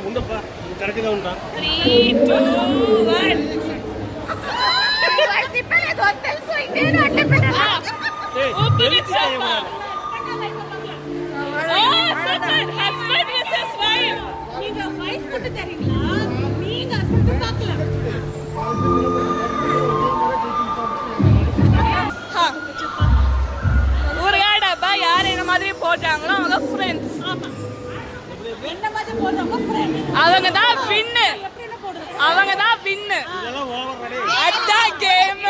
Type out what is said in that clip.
உண்டப்பா correct தான் உண்டா 3 2 1 Tipele hotel so indeed atle pedala. Husband versus wife. நீங்க wife கிட்ட தெரியுங்களா? நீங்க husband பார்க்கலாம். ஒரு டப்பா யார் என்ன மாதிரி போட்டாங்களோ அவங்க ஃப்ரெண்ட்ஸ். ஆமா. என்ன மாதிரி போடுறவங்க ஃப்ரெண்ட்ஸ். அவங்க தான் வின். அவங்க தான் வின். இதெல்லாம் ஓவர் ரெடி. அதான் கேம்.